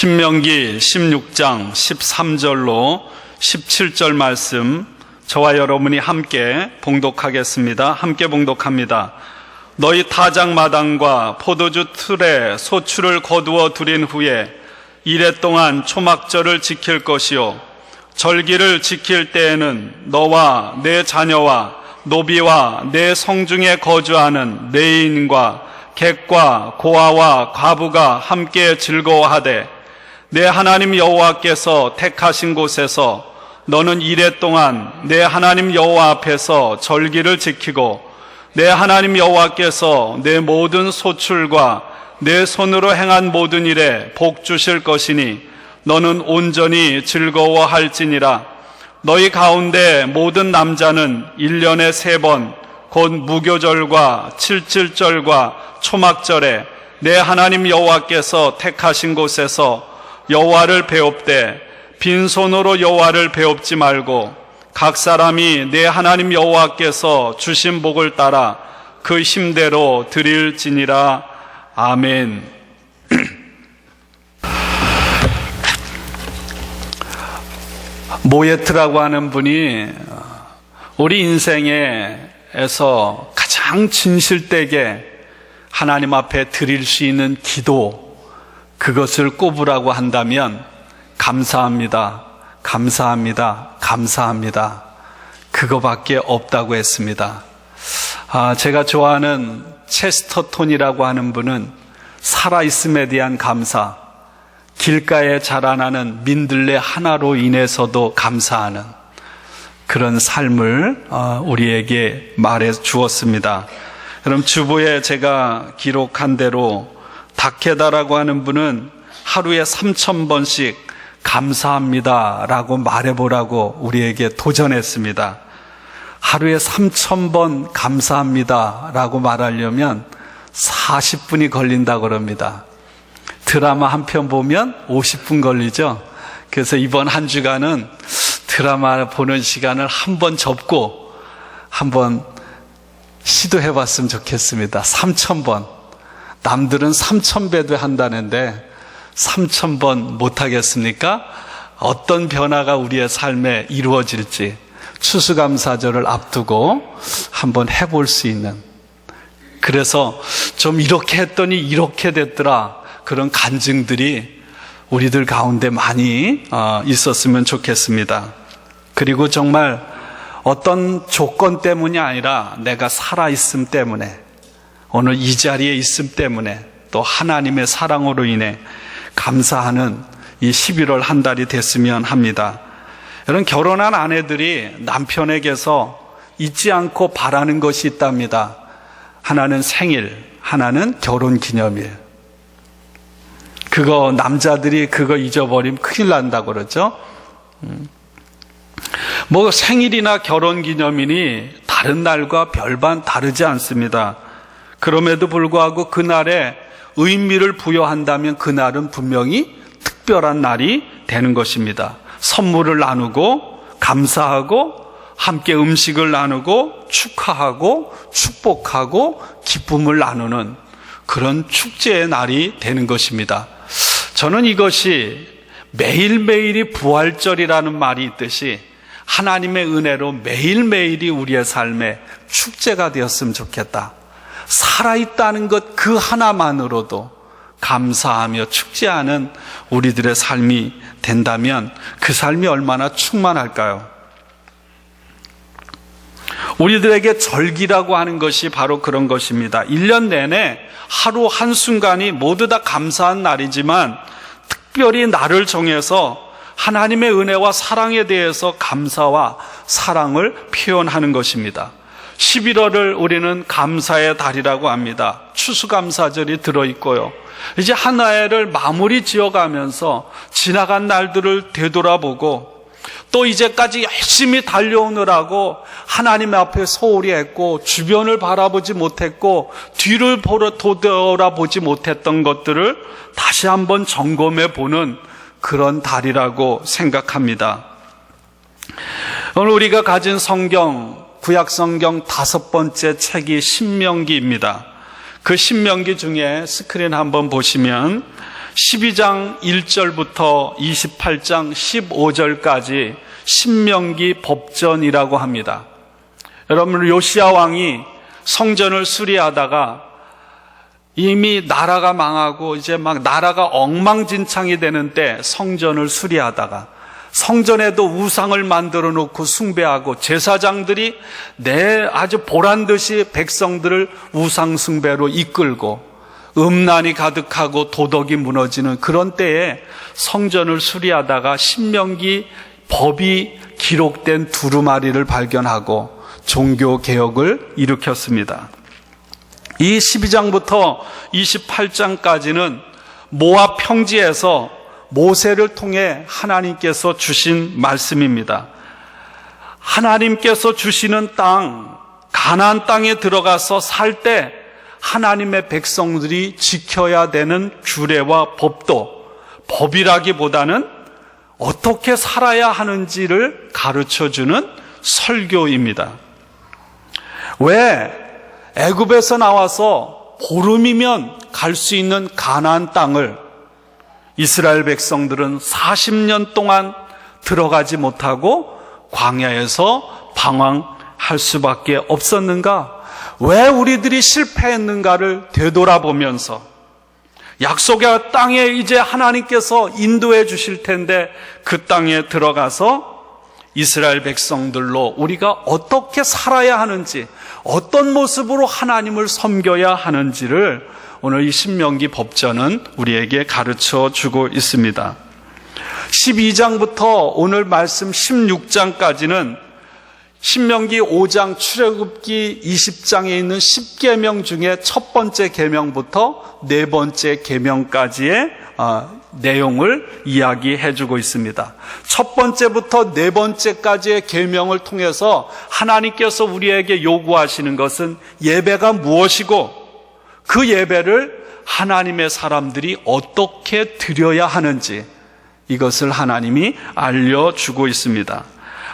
신명기 16장 13절로 17절 말씀 저와 여러분이 함께 봉독하겠습니다. 함께 봉독합니다. 너희 타작마당과 포도주 틀에 소출을 거두어 들인 후에 이레 동안 초막절을 지킬 것이요 절기를 지킬 때에는 너와 내 자녀와 노비와 내 성중에 거주하는 내인과 객과 고아와 과부가 함께 즐거워하되 내 하나님 여호와께서 택하신 곳에서 너는 이레 동안 내 하나님 여호와 앞에서 절기를 지키고 내 하나님 여호와께서 내 모든 소출과 내 손으로 행한 모든 일에 복 주실 것이니 너는 온전히 즐거워할지니라. 너희 가운데 모든 남자는 1년에 3번 곧 무교절과 칠칠절과 초막절에 내 하나님 여호와께서 택하신 곳에서 여호와를 배웁되 빈손으로 여호와를 배웁지 말고 각 사람이 내 하나님 여호와께서 주신 복을 따라 그 힘대로 드릴지니라. 아멘. 모예트라고 하는 분이 우리 인생에서 가장 진실되게 하나님 앞에 드릴 수 있는 기도, 그것을 꼽으라고 한다면 감사합니다, 감사합니다, 감사합니다, 그거밖에 없다고 했습니다. 제가 좋아하는 체스터톤이라고 하는 분은 살아있음에 대한 감사, 길가에 자라나는 민들레 하나로 인해서도 감사하는 그런 삶을 우리에게 말해 주었습니다. 그럼 주보에 제가 기록한 대로 다케다라고 하는 분은 하루에 3,000번씩 감사합니다라고 말해보라고 우리에게 도전했습니다. 하루에 3,000번 감사합니다라고 말하려면 40분이 걸린다고 그럽니다. 드라마 한 편 보면 50분 걸리죠. 그래서 이번 한 주간은 드라마 보는 시간을 한번 접고 한번 시도해봤으면 좋겠습니다. 3,000번. 남들은 3,000배도 한다는데 3,000번 못하겠습니까? 어떤 변화가 우리의 삶에 이루어질지 추수감사절을 앞두고 한번 해볼 수 있는, 그래서 좀 이렇게 했더니 이렇게 됐더라, 그런 간증들이 우리들 가운데 많이 있었으면 좋겠습니다. 그리고 정말 어떤 조건 때문이 아니라 내가 살아있음 때문에, 오늘 이 자리에 있음 때문에, 또 하나님의 사랑으로 인해 감사하는 이 11월 한 달이 됐으면 합니다. 여러분, 결혼한 아내들이 남편에게서 잊지 않고 바라는 것이 있답니다. 하나는 생일, 하나는 결혼기념일. 그거 남자들이 그거 잊어버리면 큰일 난다고 그러죠. 뭐 생일이나 결혼기념일이 다른 날과 별반 다르지 않습니다. 그럼에도 불구하고 그날에 의미를 부여한다면 그날은 분명히 특별한 날이 되는 것입니다. 선물을 나누고 감사하고 함께 음식을 나누고 축하하고 축복하고 기쁨을 나누는 그런 축제의 날이 되는 것입니다. 저는 이것이 매일매일이 부활절이라는 말이 있듯이 하나님의 은혜로 매일매일이 우리의 삶에 축제가 되었으면 좋겠다. 살아있다는 것 그 하나만으로도 감사하며 축제하는 우리들의 삶이 된다면 그 삶이 얼마나 충만할까요? 우리들에게 절기라고 하는 것이 바로 그런 것입니다. 1년 내내 하루 한순간이 모두 다 감사한 날이지만 특별히 날을 정해서 하나님의 은혜와 사랑에 대해서 감사와 사랑을 표현하는 것입니다. 11월을 우리는 감사의 달이라고 합니다. 추수감사절이 들어있고요. 이제 한 해를 마무리 지어가면서 지나간 날들을 되돌아보고 또 이제까지 열심히 달려오느라고 하나님 앞에 소홀히 했고 주변을 바라보지 못했고 뒤를 돌아보지 못했던 것들을 다시 한번 점검해 보는 그런 달이라고 생각합니다. 오늘 우리가 가진 성경, 구약성경 5번째 책이 신명기입니다. 그 신명기 중에 스크린 한번 보시면 12장 1절부터 28장 15절까지 신명기 법전이라고 합니다. 여러분, 요시야 왕이 성전을 수리하다가 이미 나라가 망하고 이제 막 나라가 엉망진창이 되는 때 성전을 수리하다가 성전에도 우상을 만들어 놓고 숭배하고 제사장들이 아주 보란듯이 백성들을 우상 숭배로 이끌고 음란이 가득하고 도덕이 무너지는 그런 때에 성전을 수리하다가 신명기 법이 기록된 두루마리를 발견하고 종교개혁을 일으켰습니다. 이 12장부터 28장까지는 모압 평지에서 모세를 통해 하나님께서 주신 말씀입니다. 하나님께서 주시는 땅, 가나안 땅에 들어가서 살 때 하나님의 백성들이 지켜야 되는 규례와 법도, 법이라기보다는 어떻게 살아야 하는지를 가르쳐주는 설교입니다. 왜 애굽에서 나와서 보름이면 갈 수 있는 가나안 땅을 이스라엘 백성들은 40년 동안 들어가지 못하고 광야에서 방황할 수밖에 없었는가? 왜 우리들이 실패했는가를 되돌아보면서 약속의 땅에 이제 하나님께서 인도해 주실 텐데 그 땅에 들어가서 이스라엘 백성들로 우리가 어떻게 살아야 하는지, 어떤 모습으로 하나님을 섬겨야 하는지를 오늘 이 신명기 법전은 우리에게 가르쳐 주고 있습니다. 12장부터 오늘 말씀 16장까지는 신명기 5장 출애굽기 20장에 있는 10계명 중에 첫 번째 계명부터 네 번째 계명까지의 내용을 이야기해 주고 있습니다. 첫 번째부터 네 번째까지의 계명을 통해서 하나님께서 우리에게 요구하시는 것은 예배가 무엇이고 그 예배를 하나님의 사람들이 어떻게 드려야 하는지 이것을 하나님이 알려주고 있습니다.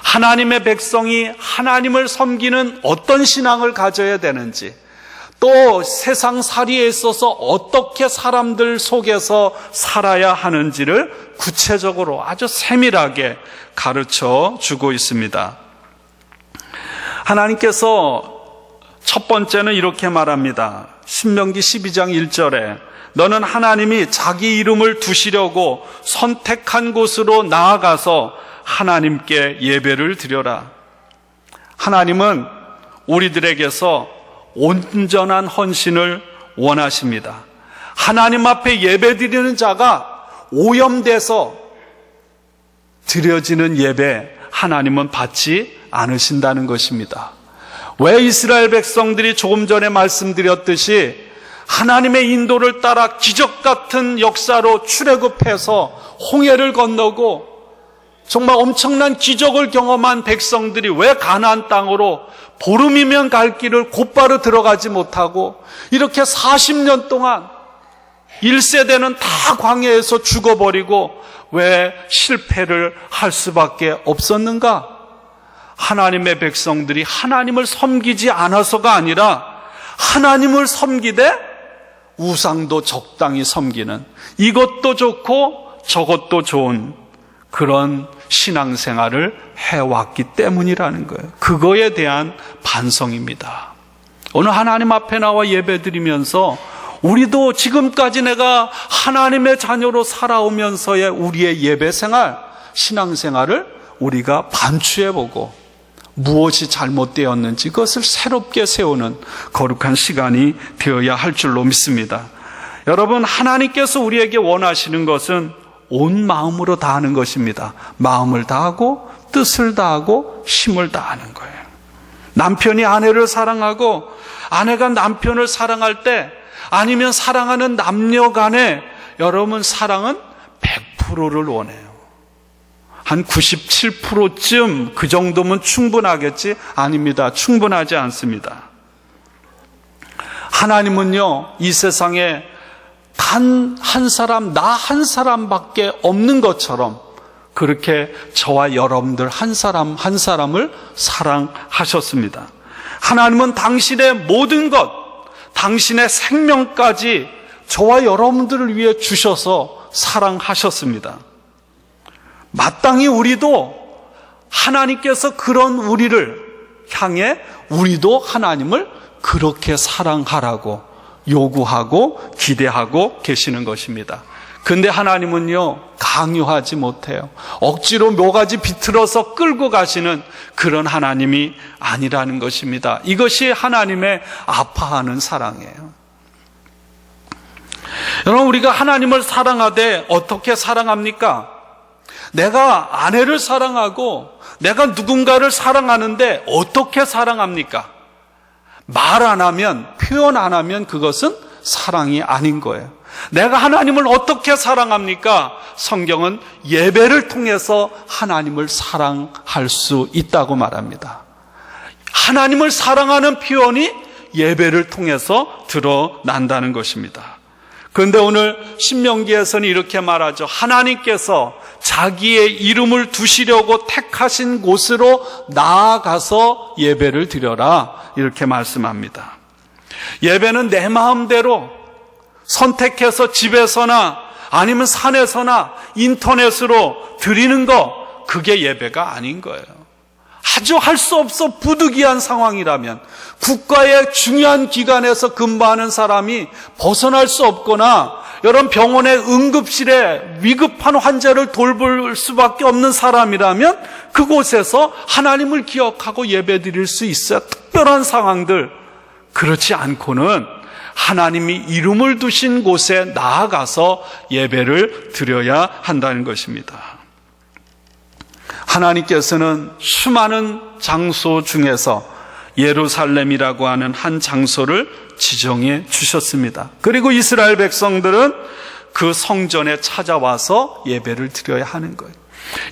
하나님의 백성이 하나님을 섬기는 어떤 신앙을 가져야 되는지, 또 세상살이에 있어서 어떻게 사람들 속에서 살아야 하는지를 구체적으로 아주 세밀하게 가르쳐 주고 있습니다. 하나님께서 첫 번째는 이렇게 말합니다. 신명기 12장 1절에 너는 하나님이 자기 이름을 두시려고 선택한 곳으로 나아가서 하나님께 예배를 드려라. 하나님은 우리들에게서 온전한 헌신을 원하십니다. 하나님 앞에 예배 드리는 자가 오염돼서 드려지는 예배 하나님은 받지 않으신다는 것입니다. 왜 이스라엘 백성들이 조금 전에 말씀드렸듯이 하나님의 인도를 따라 기적 같은 역사로 출애굽해서 홍해를 건너고 정말 엄청난 기적을 경험한 백성들이 왜 가나안 땅으로 보름이면 갈 길을 곧바로 들어가지 못하고 이렇게 40년 동안 1세대는 다 광야에서 죽어버리고 왜 실패를 할 수밖에 없었는가? 하나님의 백성들이 하나님을 섬기지 않아서가 아니라 하나님을 섬기되 우상도 적당히 섬기는, 이것도 좋고 저것도 좋은 그런 신앙생활을 해왔기 때문이라는 거예요. 그거에 대한 반성입니다. 오늘 하나님 앞에 나와 예배드리면서 우리도 지금까지 내가 하나님의 자녀로 살아오면서의 우리의 예배생활, 신앙생활을 우리가 반추해보고 무엇이 잘못되었는지 그것을 새롭게 세우는 거룩한 시간이 되어야 할 줄로 믿습니다. 여러분, 하나님께서 우리에게 원하시는 것은 온 마음으로 다하는 것입니다. 마음을 다하고 뜻을 다하고 힘을 다하는 거예요. 남편이 아내를 사랑하고 아내가 남편을 사랑할 때, 아니면 사랑하는 남녀 간에 여러분 사랑은 100%를 원해요. 한 97%쯤 그 정도면 충분하겠지? 아닙니다. 충분하지 않습니다. 하나님은요, 이 세상에 단 한 사람, 나 한 사람밖에 없는 것처럼 그렇게 저와 여러분들 한 사람 한 사람을 사랑하셨습니다. 하나님은 당신의 모든 것, 당신의 생명까지 저와 여러분들을 위해 주셔서 사랑하셨습니다. 마땅히 우리도 하나님께서 그런 우리를 향해 우리도 하나님을 그렇게 사랑하라고 요구하고 기대하고 계시는 것입니다. 근데 하나님은요, 강요하지 못해요. 억지로 묘가지 비틀어서 끌고 가시는 그런 하나님이 아니라는 것입니다. 이것이 하나님의 아파하는 사랑이에요. 여러분, 우리가 하나님을 사랑하되 어떻게 사랑합니까? 내가 아내를 사랑하고 내가 누군가를 사랑하는데 어떻게 사랑합니까? 말 안 하면, 표현 안 하면 그것은 사랑이 아닌 거예요. 내가 하나님을 어떻게 사랑합니까? 성경은 예배를 통해서 하나님을 사랑할 수 있다고 말합니다. 하나님을 사랑하는 표현이 예배를 통해서 드러난다는 것입니다. 그런데 오늘 신명기에서는 이렇게 말하죠. 하나님께서 자기의 이름을 두시려고 택하신 곳으로 나아가서 예배를 드려라, 이렇게 말씀합니다. 예배는 내 마음대로 선택해서 집에서나 아니면 산에서나 인터넷으로 드리는 거, 그게 예배가 아닌 거예요. 아주 할 수 없어 부득이한 상황이라면, 국가의 중요한 기관에서 근무하는 사람이 벗어날 수 없거나 여러분 병원의 응급실에 위급한 환자를 돌볼 수밖에 없는 사람이라면 그곳에서 하나님을 기억하고 예배드릴 수 있어요. 특별한 상황들. 그렇지 않고는 하나님이 이름을 두신 곳에 나아가서 예배를 드려야 한다는 것입니다. 하나님께서는 수많은 장소 중에서 예루살렘이라고 하는 한 장소를 지정해 주셨습니다. 그리고 이스라엘 백성들은 그 성전에 찾아와서 예배를 드려야 하는 거예요.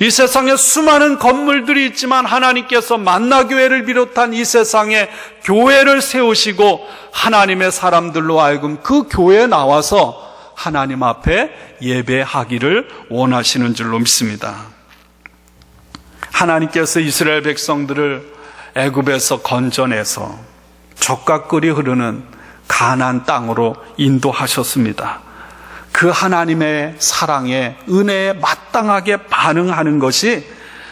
이 세상에 수많은 건물들이 있지만 하나님께서 만나교회를 비롯한 이 세상에 교회를 세우시고 하나님의 사람들로 하여금 그 교회에 나와서 하나님 앞에 예배하기를 원하시는 줄로 믿습니다. 하나님께서 이스라엘 백성들을 애굽에서 건져내서 젖과 꿀이 흐르는 가나안 땅으로 인도하셨습니다. 그 하나님의 사랑에, 은혜에 마땅하게 반응하는 것이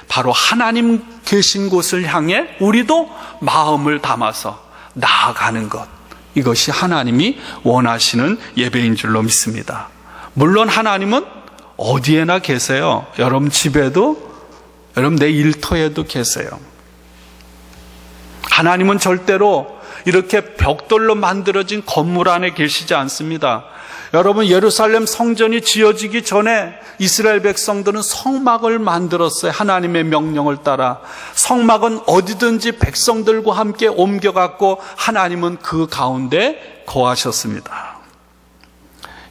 바로 하나님 계신 곳을 향해 우리도 마음을 담아서 나아가는 것, 이것이 하나님이 원하시는 예배인 줄로 믿습니다. 물론 하나님은 어디에나 계세요. 여러분 집에도, 여러분 내 일터에도 계세요. 하나님은 절대로 이렇게 벽돌로 만들어진 건물 안에 계시지 않습니다. 여러분, 예루살렘 성전이 지어지기 전에 이스라엘 백성들은 성막을 만들었어요. 하나님의 명령을 따라. 성막은 어디든지 백성들과 함께 옮겨갔고 하나님은 그 가운데 거하셨습니다.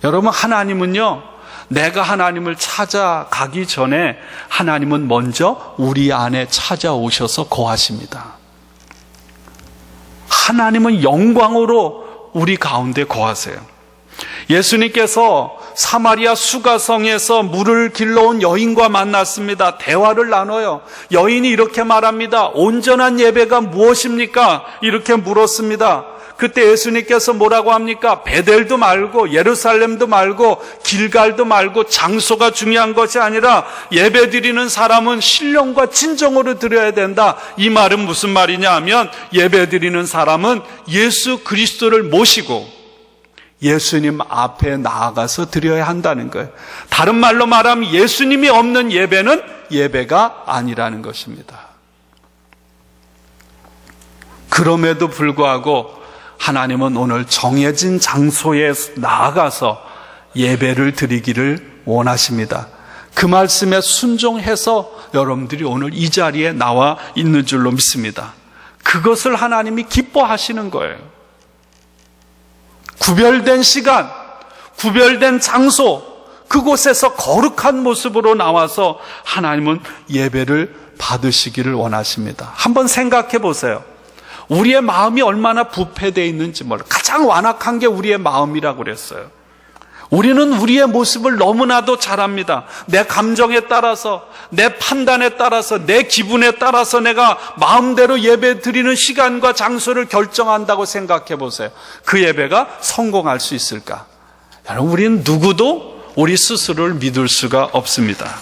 여러분, 하나님은요, 내가 하나님을 찾아가기 전에 하나님은 먼저 우리 안에 찾아오셔서 거하십니다. 하나님은 영광으로 우리 가운데 거하세요. 예수님께서 사마리아 수가성에서 물을 길러온 여인과 만났습니다. 대화를 나눠요. 여인이 이렇게 말합니다. 온전한 예배가 무엇입니까? 이렇게 물었습니다. 그때 예수님께서 뭐라고 합니까? 베델도 말고 예루살렘도 말고 길갈도 말고 장소가 중요한 것이 아니라 예배드리는 사람은 신령과 진정으로 드려야 된다. 이 말은 무슨 말이냐 하면 예배드리는 사람은 예수 그리스도를 모시고 예수님 앞에 나아가서 드려야 한다는 거예요. 다른 말로 말하면 예수님이 없는 예배는 예배가 아니라는 것입니다. 그럼에도 불구하고 하나님은 오늘 정해진 장소에 나아가서 예배를 드리기를 원하십니다. 그 말씀에 순종해서 여러분들이 오늘 이 자리에 나와 있는 줄로 믿습니다. 그것을 하나님이 기뻐하시는 거예요. 구별된 시간, 구별된 장소, 그곳에서 거룩한 모습으로 나와서 하나님은 예배를 받으시기를 원하십니다. 한번 생각해 보세요. 우리의 마음이 얼마나 부패되어 있는지 몰라요. 가장 완악한 게 우리의 마음이라고 그랬어요. 우리는 우리의 모습을 너무나도 잘 압니다. 내 감정에 따라서, 내 판단에 따라서, 내 기분에 따라서 내가 마음대로 예배 드리는 시간과 장소를 결정한다고 생각해 보세요. 그 예배가 성공할 수 있을까? 여러분, 우리는 누구도 우리 스스로를 믿을 수가 없습니다.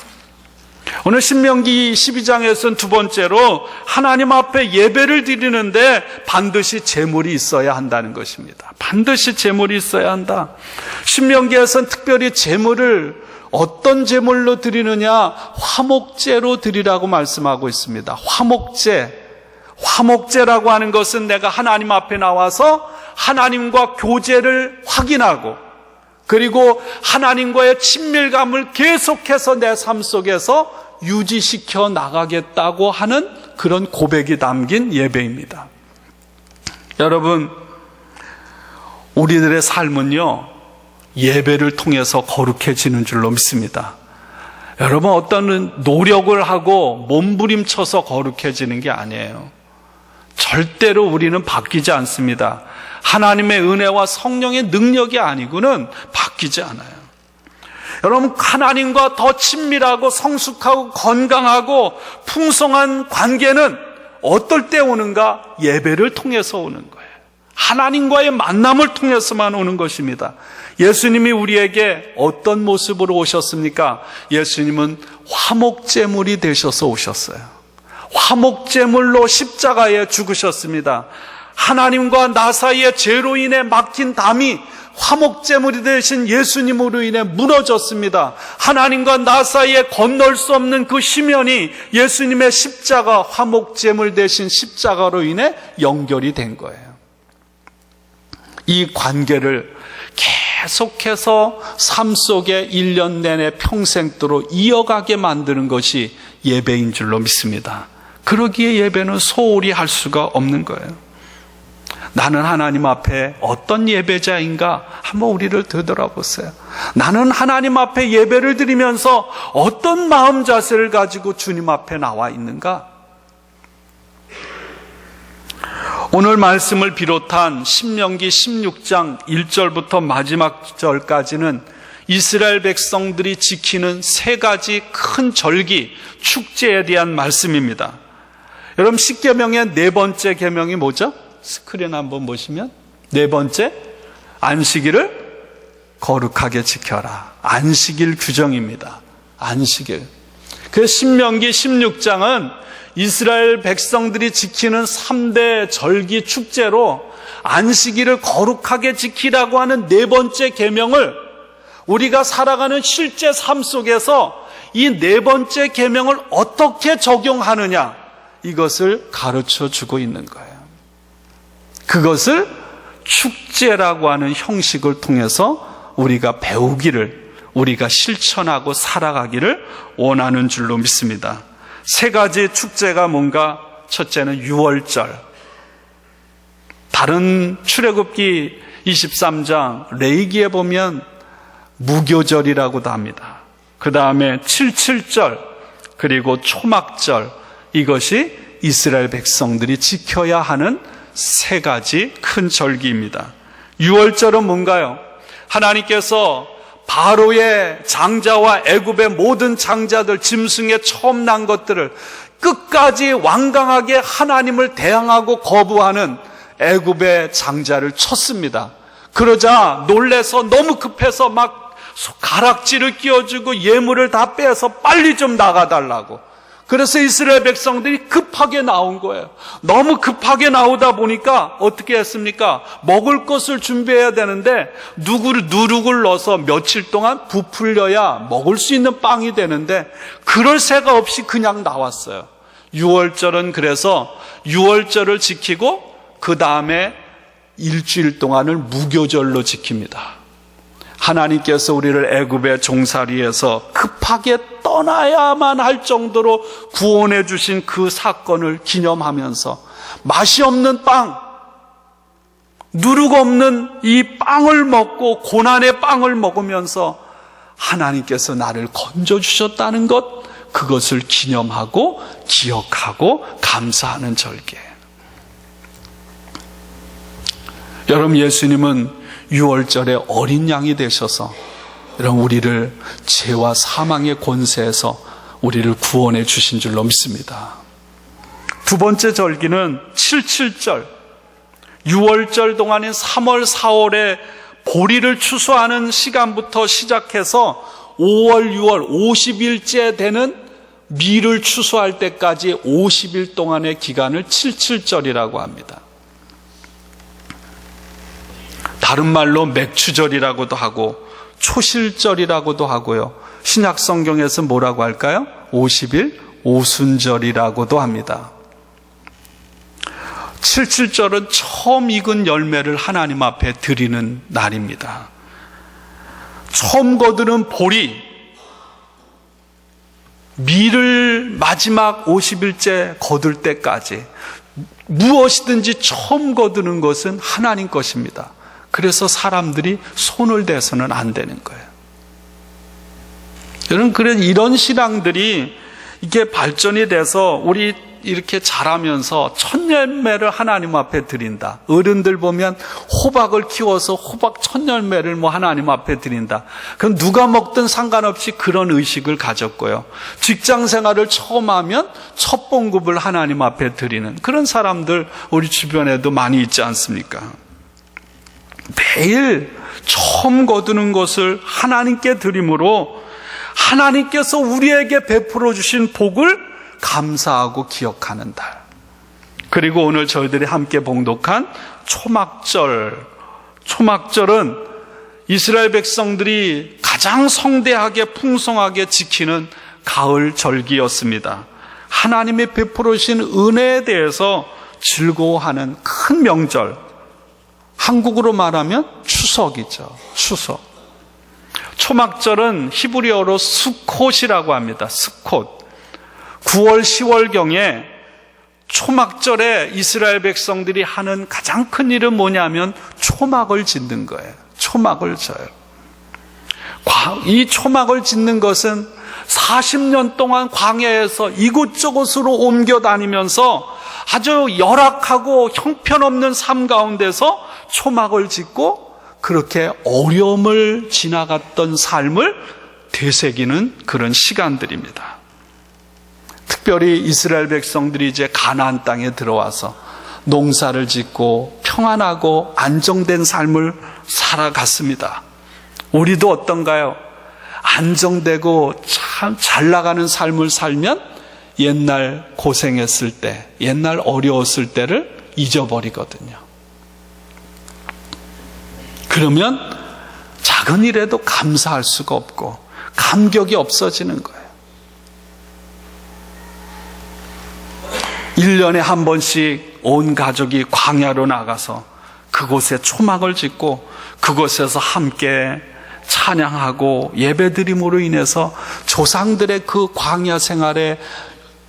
오늘 신명기 12장에서는 두 번째로 하나님 앞에 예배를 드리는데 반드시 제물이 있어야 한다는 것입니다. 반드시 제물이 있어야 한다. 신명기에서는 특별히 제물을 어떤 제물로 드리느냐? 화목제로 드리라고 말씀하고 있습니다. 화목제라고 하는 것은 내가 하나님 앞에 나와서 하나님과 교제를 확인하고, 그리고 하나님과의 친밀감을 계속해서 내 삶 속에서 유지시켜 나가겠다고 하는 그런 고백이 담긴 예배입니다. 여러분, 우리들의 삶은요, 예배를 통해서 거룩해지는 줄로 믿습니다. 여러분, 어떤 노력을 하고 몸부림쳐서 거룩해지는 게 아니에요. 절대로 우리는 바뀌지 않습니다. 하나님의 은혜와 성령의 능력이 아니고는 바뀌지 않아요. 여러분, 하나님과 더 친밀하고 성숙하고 건강하고 풍성한 관계는 어떨 때 오는가? 예배를 통해서 오는 거예요. 하나님과의 만남을 통해서만 오는 것입니다. 예수님이 우리에게 어떤 모습으로 오셨습니까? 예수님은 화목제물이 되셔서 오셨어요. 화목제물로 십자가에 죽으셨습니다. 하나님과 나 사이에 죄로 인해 막힌 담이 화목제물이 되신 예수님으로 인해 무너졌습니다. 하나님과 나 사이에 건널 수 없는 그 시면이 예수님의 십자가, 화목제물 되신 십자가로 인해 연결이 된 거예요. 이 관계를 계속해서 삶 속에 1년 내내 평생도록 이어가게 만드는 것이 예배인 줄로 믿습니다. 그러기에 예배는 소홀히 할 수가 없는 거예요. 나는 하나님 앞에 어떤 예배자인가? 한번 우리를 되돌아보세요. 나는 하나님 앞에 예배를 드리면서 어떤 마음 자세를 가지고 주님 앞에 나와 있는가? 오늘 말씀을 비롯한 신명기 16장 1절부터 마지막 절까지는 이스라엘 백성들이 지키는 세 가지 큰 절기, 축제에 대한 말씀입니다. 여러분, 십계명의 네 번째 계명이 뭐죠? 스크린 한번 보시면 네 번째, 안식일을 거룩하게 지켜라. 안식일 규정입니다. 안식일. 그래서 신명기 16장은 이스라엘 백성들이 지키는 3대 절기 축제로 안식일을 거룩하게 지키라고 하는 네 번째 계명을 우리가 살아가는 실제 삶 속에서 이 네 번째 계명을 어떻게 적용하느냐, 이것을 가르쳐 주고 있는 거예요. 그것을 축제라고 하는 형식을 통해서 우리가 배우기를, 우리가 실천하고 살아가기를 원하는 줄로 믿습니다. 세 가지 축제가 뭔가? 첫째는 유월절. 다른 출애굽기 23장 레위기에 보면 무교절이라고도 합니다. 그 다음에 칠칠절, 그리고 초막절, 이것이 이스라엘 백성들이 지켜야 하는 세 가지 큰 절기입니다. 유월절은 뭔가요? 하나님께서 바로의 장자와 애굽의 모든 장자들, 짐승에 처음 난 것들을 끝까지 완강하게 하나님을 대항하고 거부하는 애굽의 장자를 쳤습니다. 그러자 놀래서 너무 급해서 막 가락지를 끼워주고 예물을 다 빼서 빨리 좀 나가달라고. 그래서 이스라엘 백성들이 급하게 나온 거예요. 너무 급하게 나오다 보니까 어떻게 했습니까? 먹을 것을 준비해야 되는데 누룩을 넣어서 며칠 동안 부풀려야 먹을 수 있는 빵이 되는데 그럴 새가 없이 그냥 나왔어요. 유월절은 그래서 유월절을 지키고 그 다음에 일주일 동안을 무교절로 지킵니다. 하나님께서 우리를 애굽의 종살이에서 급하게 떠나야만 할 정도로 구원해 주신 그 사건을 기념하면서 맛이 없는 빵, 누룩 없는 이 빵을 먹고 고난의 빵을 먹으면서 하나님께서 나를 건져주셨다는 것, 그것을 기념하고 기억하고 감사하는 절기예요. 여러분, 예수님은 6월절에 어린 양이 되셔서 여러분 우리를 죄와 사망의 권세에서 우리를 구원해 주신 줄로 믿습니다. 두 번째 절기는 칠칠절. 6월절 동안인 3월, 4월에 보리를 추수하는 시간부터 시작해서 5월, 6월 50일째 되는 밀을 추수할 때까지 50일 동안의 기간을 칠칠절이라고 합니다. 다른 말로 맥추절이라고도 하고 초실절이라고도 하고요. 신약 성경에서 뭐라고 할까요? 50일 오순절이라고도 합니다. 칠칠절은 처음 익은 열매를 하나님 앞에 드리는 날입니다. 처음 거두는 보리, 밀을 마지막 50일째 거둘 때까지 무엇이든지 처음 거두는 것은 하나님 것입니다. 그래서 사람들이 손을 대서는 안 되는 거예요. 여러분, 그래서 이런 신앙들이 이게 발전이 돼서 우리 이렇게 자라면서 첫 열매를 하나님 앞에 드린다. 어른들 보면 호박을 키워서 호박 첫 열매를 하나님 앞에 드린다. 그럼 누가 먹든 상관없이 그런 의식을 가졌고요. 직장 생활을 처음 하면 첫 봉급을 하나님 앞에 드리는 그런 사람들 우리 주변에도 많이 있지 않습니까? 매일 처음 거두는 것을 하나님께 드림으로 하나님께서 우리에게 베풀어 주신 복을 감사하고 기억하는 달. 그리고 오늘 저희들이 함께 봉독한 초막절. 초막절은 이스라엘 백성들이 가장 성대하게 풍성하게 지키는 가을 절기였습니다. 하나님이 베풀어 주신 은혜에 대해서 즐거워하는 큰 명절. 한국으로 말하면 추석이죠. 추석. 초막절은 히브리어로 수콧이라고 합니다. 수콧. 9월, 10월경에 초막절에 이스라엘 백성들이 하는 가장 큰 일은 뭐냐면 초막을 짓는 거예요. 초막을 져요. 이 초막을 짓는 것은 40년 동안 광야에서 이곳저곳으로 옮겨 다니면서 아주 열악하고 형편없는 삶 가운데서 초막을 짓고 그렇게 어려움을 지나갔던 삶을 되새기는 그런 시간들입니다. 특별히 이스라엘 백성들이 이제 가나안 땅에 들어와서 농사를 짓고 평안하고 안정된 삶을 살아갔습니다. 우리도 어떤가요? 안정되고 참 잘 나가는 삶을 살면 옛날 고생했을 때, 옛날 어려웠을 때를 잊어버리거든요. 그러면 작은 일에도 감사할 수가 없고 감격이 없어지는 거예요. 1년에 한 번씩 온 가족이 광야로 나가서 그곳에 초막을 짓고 그곳에서 함께 찬양하고 예배드림으로 인해서 조상들의 그 광야 생활의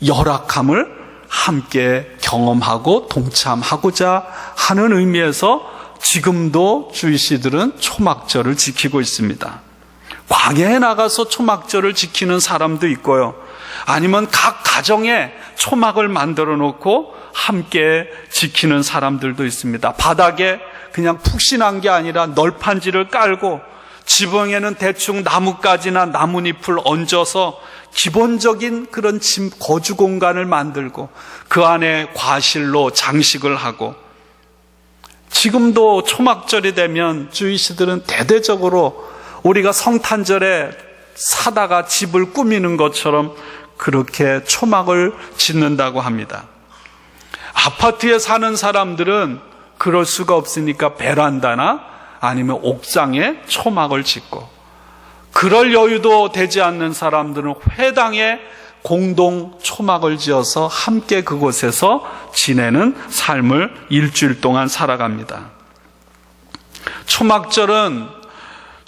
열악함을 함께 경험하고 동참하고자 하는 의미에서 지금도 주이시들은 초막절을 지키고 있습니다. 광야에 나가서 초막절을 지키는 사람도 있고요. 아니면 각 가정에 초막을 만들어 놓고 함께 지키는 사람들도 있습니다. 바닥에 그냥 푹신한 게 아니라 널판지를 깔고 지붕에는 대충 나뭇가지나 나뭇잎을 얹어서 기본적인 그런 거주 공간을 만들고 그 안에 과실로 장식을 하고, 지금도 초막절이 되면 주이시들은 대대적으로 우리가 성탄절에 사다가 집을 꾸미는 것처럼 그렇게 초막을 짓는다고 합니다. 아파트에 사는 사람들은 그럴 수가 없으니까 베란다나 아니면 옥상에 초막을 짓고, 그럴 여유도 되지 않는 사람들은 회당에 공동 초막을 지어서 함께 그곳에서 지내는 삶을 일주일 동안 살아갑니다. 초막절은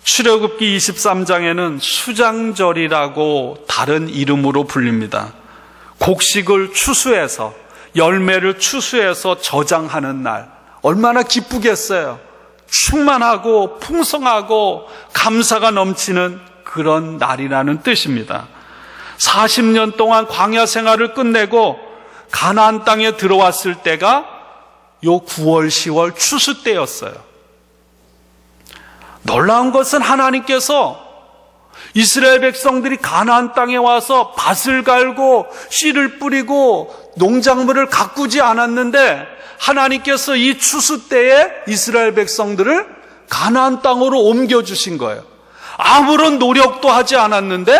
출애굽기 23장에는 수장절이라고 다른 이름으로 불립니다. 곡식을 추수해서, 열매를 추수해서 저장하는 날, 얼마나 기쁘겠어요. 충만하고 풍성하고 감사가 넘치는 그런 날이라는 뜻입니다. 40년 동안 광야 생활을 끝내고 가나안 땅에 들어왔을 때가 요 9월, 10월 추수 때였어요. 놀라운 것은 하나님께서 이스라엘 백성들이 가나안 땅에 와서 밭을 갈고 씨를 뿌리고 농작물을 가꾸지 않았는데, 하나님께서 이 추수 때에 이스라엘 백성들을 가나안 땅으로 옮겨주신 거예요. 아무런 노력도 하지 않았는데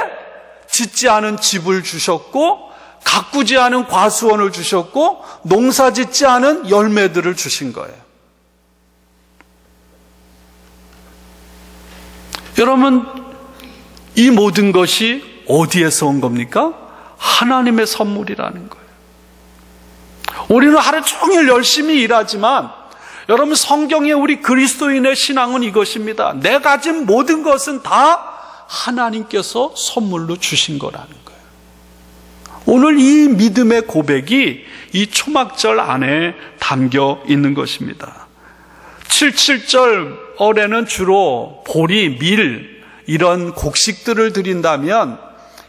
짓지 않은 집을 주셨고 가꾸지 않은 과수원을 주셨고 농사 짓지 않은 열매들을 주신 거예요. 여러분, 이 모든 것이 어디에서 온 겁니까? 하나님의 선물이라는 거예요. 우리는 하루 종일 열심히 일하지만 여러분, 성경의 우리 그리스도인의 신앙은 이것입니다. 내 가진 모든 것은 다 하나님께서 선물로 주신 거라는 거예요. 오늘 이 믿음의 고백이 이 초막절 안에 담겨 있는 것입니다. 77절에는 주로 보리, 밀 이런 곡식들을 드린다면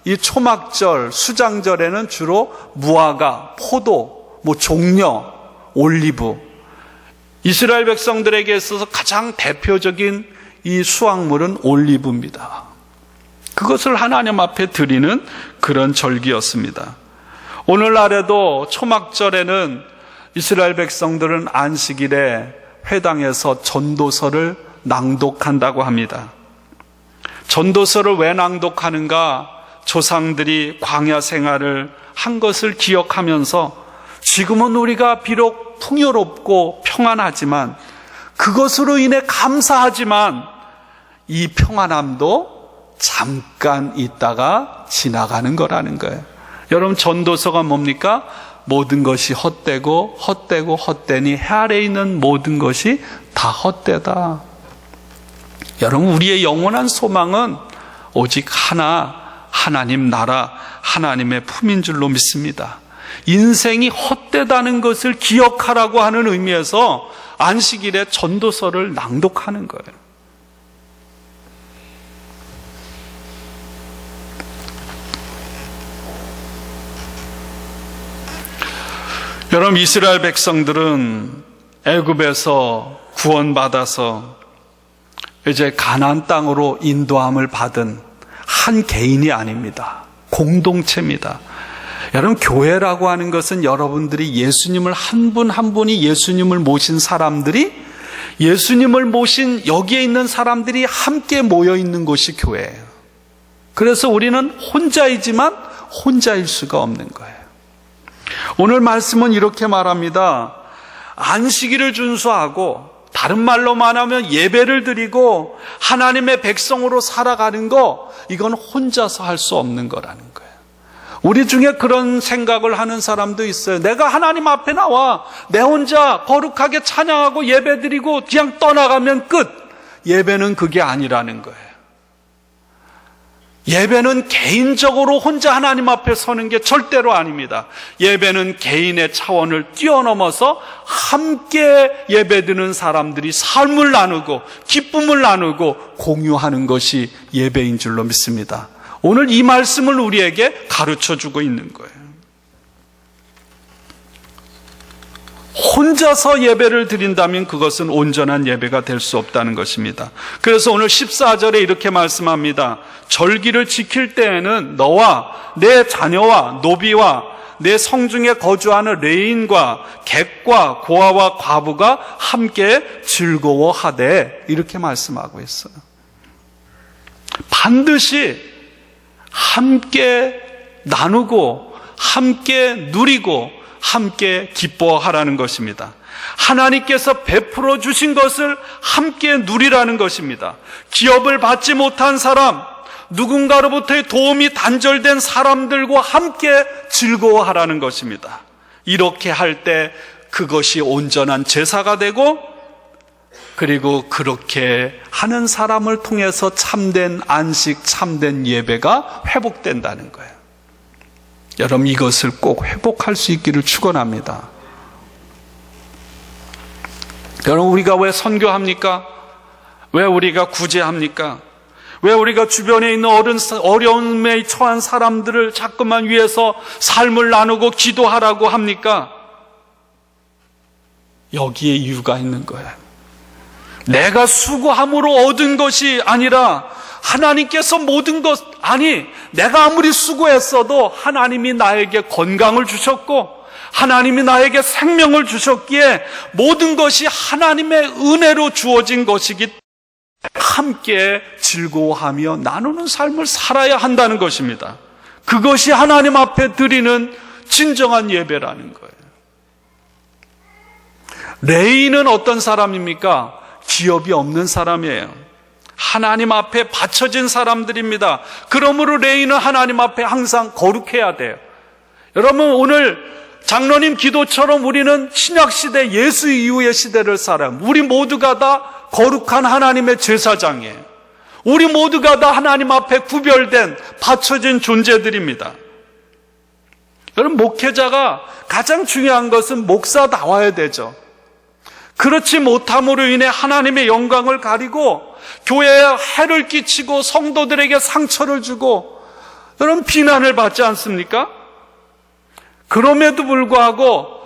이 초막절, 수장절에는 주로 무화과, 포도, 종려, 올리브, 이스라엘 백성들에게 있어서 가장 대표적인 이 수확물은 올리브입니다. 그것을 하나님 앞에 드리는 그런 절기였습니다. 오늘날에도 초막절에는 이스라엘 백성들은 안식일에 회당에서 전도서를 낭독한다고 합니다. 전도서를 왜 낭독하는가? 조상들이 광야 생활을 한 것을 기억하면서 지금은 우리가 비록 풍요롭고 평안하지만 그것으로 인해 감사하지만 이 평안함도 잠깐 있다가 지나가는 거라는 거예요. 여러분, 전도서가 뭡니까? 모든 것이 헛되고 헛되고 헛되니 해 아래에 있는 모든 것이 다 헛되다. 여러분, 우리의 영원한 소망은 오직 하나, 하나님 나라, 하나님의 품인 줄로 믿습니다. 인생이 헛되다는 것을 기억하라고 하는 의미에서 안식일에 전도서를 낭독하는 거예요. 여러분, 이스라엘 백성들은 애굽에서 구원받아서 이제 가나안 땅으로 인도함을 받은 한 개인이 아닙니다. 공동체입니다. 여러분, 교회라고 하는 것은 여러분들이 예수님을 한 분 한 분이 예수님을 모신 사람들이, 예수님을 모신 여기에 있는 사람들이 함께 모여 있는 곳이 교회예요. 그래서 우리는 혼자이지만 혼자일 수가 없는 거예요. 오늘 말씀은 이렇게 말합니다. 안식일을 준수하고, 다른 말로 말하면 예배를 드리고 하나님의 백성으로 살아가는 거, 이건 혼자서 할 수 없는 거라는 거예요. 우리 중에 그런 생각을 하는 사람도 있어요. 내가 하나님 앞에 나와 내 혼자 거룩하게 찬양하고 예배드리고 그냥 떠나가면 끝. 예배는 그게 아니라는 거예요. 예배는 개인적으로 혼자 하나님 앞에 서는 게 절대로 아닙니다. 예배는 개인의 차원을 뛰어넘어서 함께 예배드리는 사람들이 삶을 나누고 기쁨을 나누고 공유하는 것이 예배인 줄로 믿습니다. 오늘 이 말씀을 우리에게 가르쳐주고 있는 거예요. 혼자서 예배를 드린다면 그것은 온전한 예배가 될 수 없다는 것입니다. 그래서 오늘 14절에 이렇게 말씀합니다. 절기를 지킬 때에는 너와 내 자녀와 노비와 내 성중에 거주하는 레인과 객과 고아와 과부가 함께 즐거워하되, 이렇게 말씀하고 있어요. 반드시 함께 나누고 함께 누리고 함께 기뻐하라는 것입니다. 하나님께서 베풀어 주신 것을 함께 누리라는 것입니다. 기업을 받지 못한 사람, 누군가로부터의 도움이 단절된 사람들과 함께 즐거워하라는 것입니다. 이렇게 할 때 그것이 온전한 제사가 되고, 그리고 그렇게 하는 사람을 통해서 참된 안식, 참된 예배가 회복된다는 거예요. 여러분, 이것을 꼭 회복할 수 있기를 축원합니다. 여러분, 우리가 왜 선교합니까? 왜 우리가 구제합니까? 왜 우리가 주변에 있는 어려움에 처한 사람들을 자꾸만 위해서 삶을 나누고 기도하라고 합니까? 여기에 이유가 있는 거예요. 내가 수고함으로 얻은 것이 아니라 하나님께서 모든 것, 내가 아무리 수고했어도 하나님이 나에게 건강을 주셨고 하나님이 나에게 생명을 주셨기에 모든 것이 하나님의 은혜로 주어진 것이기 함께 즐거워하며 나누는 삶을 살아야 한다는 것입니다. 그것이 하나님 앞에 드리는 진정한 예배라는 거예요. 레위는 어떤 사람입니까? 기업이 없는 사람이에요. 하나님 앞에 바쳐진 사람들입니다. 그러므로 레위는 하나님 앞에 항상 거룩해야 돼요. 여러분, 오늘 장로님 기도처럼 우리는 신약시대, 예수 이후의 시대를 살아요. 우리 모두가 다 거룩한 하나님의 제사장이에요. 우리 모두가 다 하나님 앞에 구별된 바쳐진 존재들입니다. 여러분, 목회자가 가장 중요한 것은 목사다워야 되죠. 그렇지 못함으로 인해 하나님의 영광을 가리고 교회에 해를 끼치고 성도들에게 상처를 주고 여러분 비난을 받지 않습니까? 그럼에도 불구하고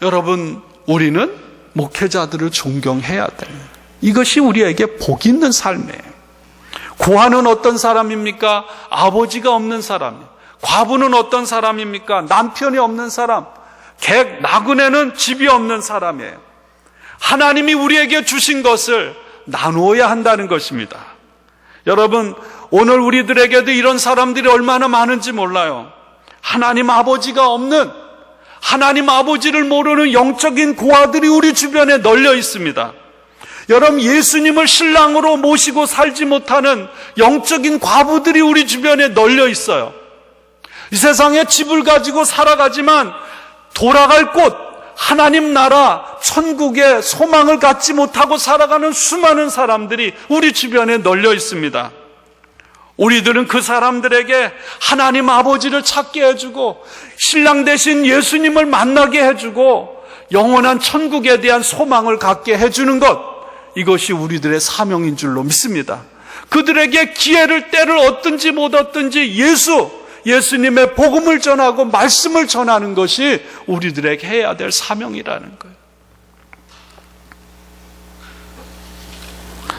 여러분 우리는 목회자들을 존경해야 돼요. 이것이 우리에게 복 있는 삶이에요. 고아는 어떤 사람입니까? 아버지가 없는 사람이에요. 과부는 어떤 사람입니까? 남편이 없는 사람. 나그네는 집이 없는 사람이에요. 하나님이 우리에게 주신 것을 나누어야 한다는 것입니다. 여러분, 오늘 우리들에게도 이런 사람들이 얼마나 많은지 몰라요. 하나님 아버지가 없는, 하나님 아버지를 모르는 영적인 고아들이 우리 주변에 널려 있습니다. 여러분, 예수님을 신랑으로 모시고 살지 못하는 영적인 과부들이 우리 주변에 널려 있어요. 이 세상에 집을 가지고 살아가지만 돌아갈 곳, 하나님 나라, 천국에 소망을 갖지 못하고 살아가는 수많은 사람들이 우리 주변에 널려 있습니다. 우리들은 그 사람들에게 하나님 아버지를 찾게 해주고 신랑 대신 예수님을 만나게 해주고 영원한 천국에 대한 소망을 갖게 해주는 것, 이것이 우리들의 사명인 줄로 믿습니다. 그들에게 기회를, 때를 얻든지 못 얻든지 예수님의 복음을 전하고 말씀을 전하는 것이 우리들에게 해야 될 사명이라는 거예요.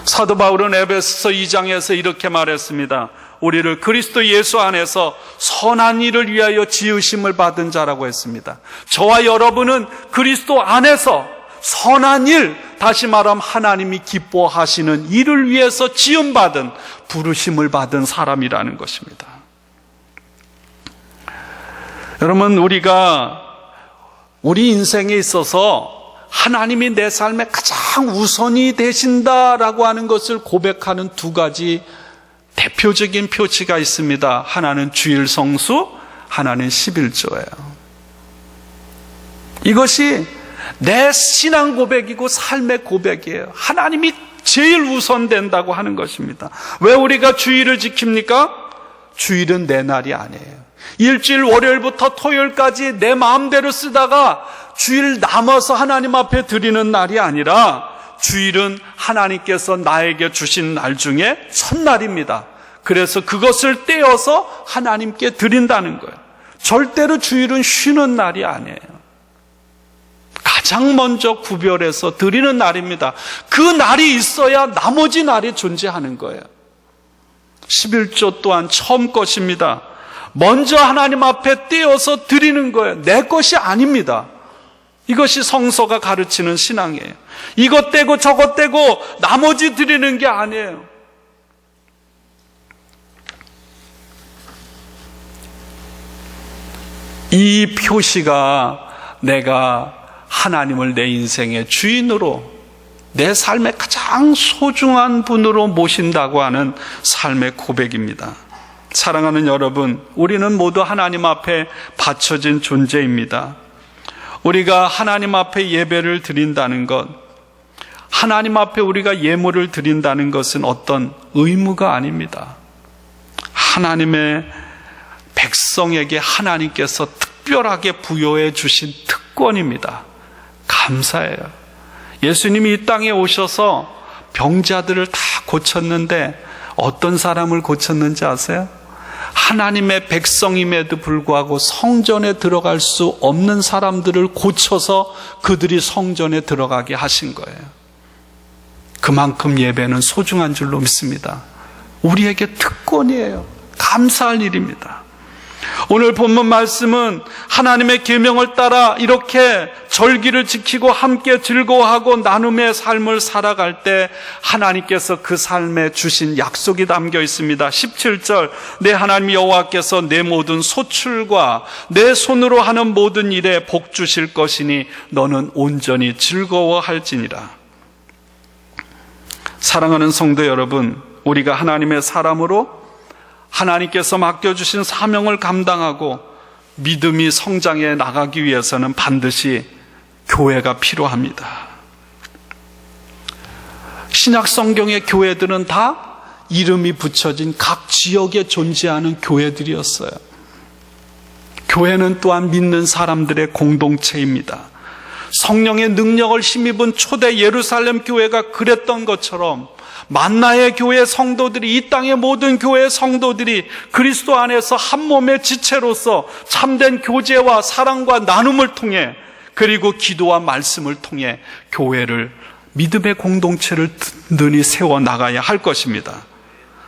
사도 바울은 에베소서 2장에서 이렇게 말했습니다. 우리를 그리스도 예수 안에서 선한 일을 위하여 지으심을 받은 자라고 했습니다. 저와 여러분은 그리스도 안에서 선한 일, 다시 말하면 하나님이 기뻐하시는 일을 위해서 지음받은, 부르심을 받은 사람이라는 것입니다. 여러분, 우리 인생에 있어서 하나님이 내 삶에 가장 우선이 되신다라고 하는 것을 고백하는 두 가지 대표적인 표치가 있습니다. 하나는 주일 성수, 하나는 11조예요. 이것이 내 신앙 고백이고 삶의 고백이에요. 하나님이 제일 우선된다고 하는 것입니다. 왜 우리가 주일을 지킵니까? 주일은 내 날이 아니에요. 일주일 월요일부터 토요일까지 내 마음대로 쓰다가 주일 남아서 하나님 앞에 드리는 날이 아니라 주일은 하나님께서 나에게 주신 날 중에 첫날입니다. 그래서 그것을 떼어서 하나님께 드린다는 거예요. 절대로 주일은 쉬는 날이 아니에요. 가장 먼저 구별해서 드리는 날입니다. 그 날이 있어야 나머지 날이 존재하는 거예요. 11조 또한 처음 것입니다. 먼저 하나님 앞에 떼어서 드리는 거예요. 내 것이 아닙니다. 이것이 성서가 가르치는 신앙이에요. 이것 떼고 저것 떼고 나머지 드리는 게 아니에요. 이 표시가 내가 하나님을 내 인생의 주인으로, 내 삶의 가장 소중한 분으로 모신다고 하는 삶의 고백입니다. 사랑하는 여러분, 우리는 모두 하나님 앞에 바쳐진 존재입니다. 우리가 하나님 앞에 예배를 드린다는 것, 하나님 앞에 우리가 예물을 드린다는 것은 어떤 의무가 아닙니다. 하나님의 백성에게 하나님께서 특별하게 부여해 주신 특권입니다. 감사해요. 예수님이 이 땅에 오셔서 병자들을 다 고쳤는데 어떤 사람을 고쳤는지 아세요? 하나님의 백성임에도 불구하고 성전에 들어갈 수 없는 사람들을 고쳐서 그들이 성전에 들어가게 하신 거예요. 그만큼 예배는 소중한 줄로 믿습니다. 우리에게 특권이에요. 감사할 일입니다. 오늘 본문 말씀은 하나님의 계명을 따라 이렇게 절기를 지키고 함께 즐거워하고 나눔의 삶을 살아갈 때 하나님께서 그 삶에 주신 약속이 담겨 있습니다. 17절, 내 하나님 여호와께서 내 모든 소출과 내 손으로 하는 모든 일에 복 주실 것이니 너는 온전히 즐거워할지니라. 사랑하는 성도 여러분, 우리가 하나님의 사람으로 하나님께서 맡겨주신 사명을 감당하고 믿음이 성장해 나가기 위해서는 반드시 교회가 필요합니다. 신약 성경의 교회들은 다 이름이 붙여진 각 지역에 존재하는 교회들이었어요. 교회는 또한 믿는 사람들의 공동체입니다. 성령의 능력을 힘입은 초대 예루살렘 교회가 그랬던 것처럼 만나의 교회 성도들이, 이 땅의 모든 교회 성도들이 그리스도 안에서 한 몸의 지체로서 참된 교제와 사랑과 나눔을 통해, 그리고 기도와 말씀을 통해 교회를, 믿음의 공동체를 든든히 세워나가야 할 것입니다.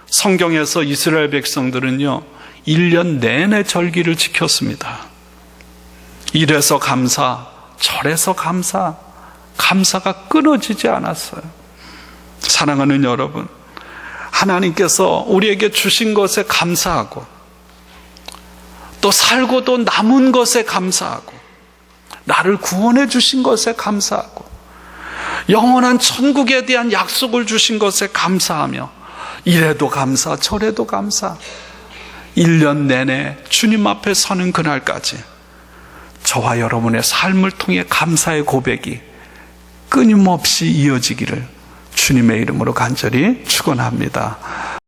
성경에서 이스라엘 백성들은요 1년 내내 절기를 지켰습니다. 이래서 감사, 절에서 감사, 감사가 끊어지지 않았어요. 사랑하는 여러분, 하나님께서 우리에게 주신 것에 감사하고 또 살고도 남은 것에 감사하고 나를 구원해 주신 것에 감사하고 영원한 천국에 대한 약속을 주신 것에 감사하며 이래도 감사, 저래도 감사, 1년 내내 주님 앞에 서는 그날까지 저와 여러분의 삶을 통해 감사의 고백이 끊임없이 이어지기를 주님의 이름으로 간절히 축원합니다.